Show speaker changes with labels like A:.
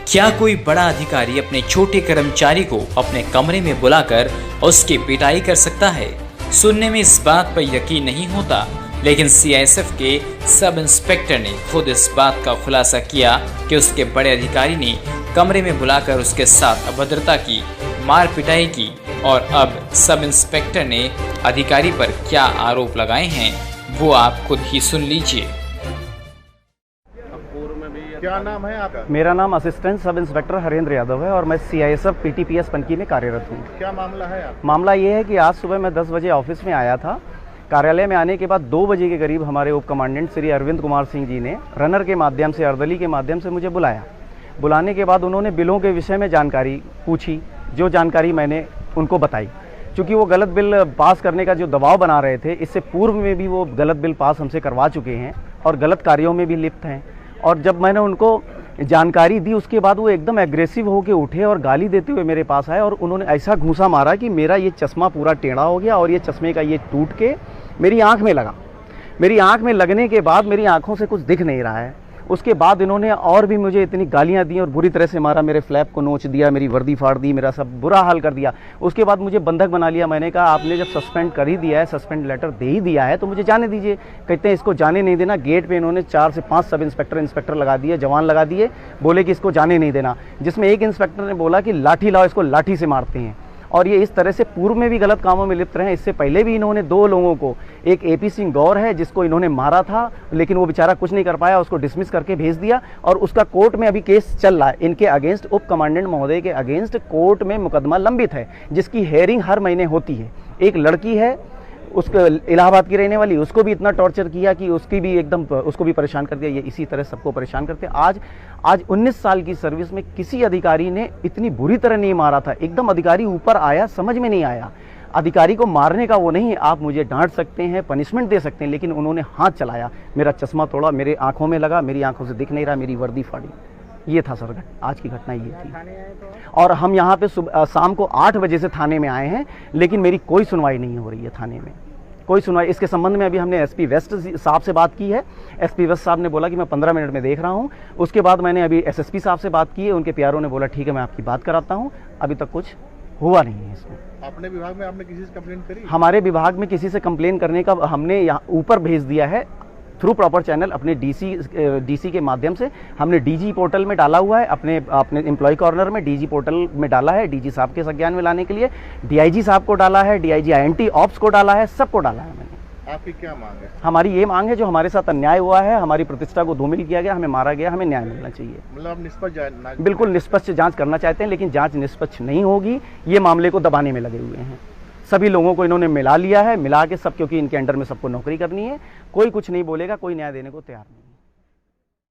A: क्या कोई बड़ा अधिकारी अपने छोटे कर्मचारी को अपने कमरे में बुलाकर उसकी पिटाई कर सकता है? सुनने में इस बात पर यकीन नहीं होता, लेकिन सीआईएसएफ के सब इंस्पेक्टर ने खुद इस बात का खुलासा किया कि उसके बड़े अधिकारी ने कमरे में बुलाकर उसके साथ अभद्रता की, मार पिटाई की। और अब सब इंस्पेक्टर ने अधिकारी पर क्या आरोप लगाए हैं वो आप खुद ही सुन लीजिए।
B: क्या नाम है आपका?
C: मेरा नाम assistant sub inspector Harendra Yadav है और मैं सीआईएसएफ पीटीपीएस पनकी में कार्यरत हूँ।
B: क्या मामला है आप?
C: मामला ये है कि आज सुबह मैं 10 बजे ऑफिस में आया था। कार्यालय में आने के बाद 2 बजे के करीब हमारे उप कमांडेंट श्री अरविंद कुमार सिंह जी ने रनर के माध्यम से, अर्दली के माध्यम से मुझे बुलाया। बुलाने के बाद उन्होंने बिलों के विषय में जानकारी पूछी, जो जानकारी मैंने उनको बताई। चूँकि वो गलत बिल पास करने का जो दबाव बना रहे थे, इससे पूर्व में भी वो गलत बिल पास हमसे करवा चुके हैं और गलत कार्यों में भी लिप्त हैं। और जब मैंने उनको जानकारी दी, उसके बाद वो एकदम एग्रेसिव होकर उठे और गाली देते हुए मेरे पास आए और उन्होंने ऐसा घूंसा मारा कि मेरा ये चश्मा पूरा टेढ़ा हो गया और ये चश्मे का ये टूट के मेरी आंख में लगा। मेरी आंख में लगने के बाद मेरी आंखों से कुछ दिख नहीं रहा है। उसके बाद इन्होंने और भी मुझे इतनी गालियां दी और बुरी तरह से मारा, मेरे फ्लैप को नोच दिया, मेरी वर्दी फाड़ दी, मेरा सब बुरा हाल कर दिया। उसके बाद मुझे बंधक बना लिया। मैंने कहा आपने जब सस्पेंड कर ही दिया है, सस्पेंड लेटर दे ही दिया है, तो मुझे जाने दीजिए। कहते हैं इसको जाने नहीं देना। गेट पे इन्होंने 4 से 5 सब इंस्पेक्टर लगा दिए, जवान लगा दिए, बोले कि इसको जाने नहीं देना। जिसमें एक इंस्पेक्टर ने बोला कि लाठी लाओ, इसको लाठी से मारते हैं। और ये इस तरह से पूर्व में भी गलत कामों में लिप्त रहे। इससे पहले भी इन्होंने 2 लोगों को, एक एपी सिंह गौर है जिसको इन्होंने मारा था, लेकिन वो बेचारा कुछ नहीं कर पाया, उसको डिसमिस करके भेज दिया और उसका कोर्ट में अभी केस चल रहा है। इनके अगेंस्ट, उप कमांडेंट महोदय के अगेंस्ट कोर्ट में मुकदमा लंबित है, जिसकी हेयरिंग हर महीने होती है। एक लड़की है, उसको इलाहाबाद की रहने वाली, उसको भी इतना टॉर्चर किया कि उसकी भी एकदम, उसको भी परेशान कर दिया। ये इसी तरह सबको परेशान करते। आज 19 साल की सर्विस में किसी अधिकारी ने इतनी बुरी तरह नहीं मारा था। एकदम अधिकारी ऊपर आया, समझ में नहीं आया। अधिकारी को मारने का वो नहीं, आप मुझे डांट सकते हैं, पनिशमेंट दे सकते हैं, लेकिन उन्होंने हाथ चलाया, मेरा चश्मा तोड़ा, मेरे आंखों में लगा, मेरी आंखों से दिख नहीं रहा, मेरी वर्दी फाड़ी। ये था सर, आज की घटना ये थी। और हम यहाँ पे शाम को 8 बजे से थाने में आए हैं, लेकिन मेरी कोई सुनवाई नहीं हो रही है थाने में, कोई सुनवाई। इसके संबंध में अभी हमने एसपी वेस्ट साहब से बात की है। एसपी वेस्ट साहब ने बोला कि मैं 15 मिनट में देख रहा हूं। उसके बाद मैंने अभी एसएसपी साहब से बात की है, उनके प्यारों ने बोला ठीक है मैं आपकी बात कराता हूं। अभी तक कुछ हुआ नहीं है इसमें।
B: अपने विभाग में आपने किसी से कंप्लेन करी?
C: हमारे विभाग में किसी से कंप्लेन करने का हमने यहाँ ऊपर भेज दिया है, थ्रू प्रॉपर चैनल, अपने डीसी के माध्यम से हमने डीजी पोर्टल में डाला हुआ है, अपने एम्प्लॉय कॉर्नर में डीजी पोर्टल में डाला है, डीजी साहब के संज्ञान में लाने के लिए डीआईजी साहब को डाला है, डीआईजी आईएनटी ऑप्स को डाला है, सबको डाला है मैंने।
B: आपकी क्या मांग है?
C: हमारी ये मांग है, जो हमारे साथ अन्याय हुआ है, हमारी प्रतिष्ठा को धूमिल किया गया, हमें मारा गया, हमें न्याय मिलना चाहिए।
B: मतलब आप निष्पक्ष जांच? बिल्कुल
C: निष्पक्ष जांच करना चाहते हैं, लेकिन जांच निष्पक्ष नहीं होगी। ये मामले को दबाने में लगे हुए हैं। सभी लोगों को इन्होंने मिला लिया है, मिला के सब, क्योंकि इनके अंडर में सबको नौकरी करनी है। कोई कुछ नहीं बोलेगा, कोई न्याय देने को तैयार नहीं।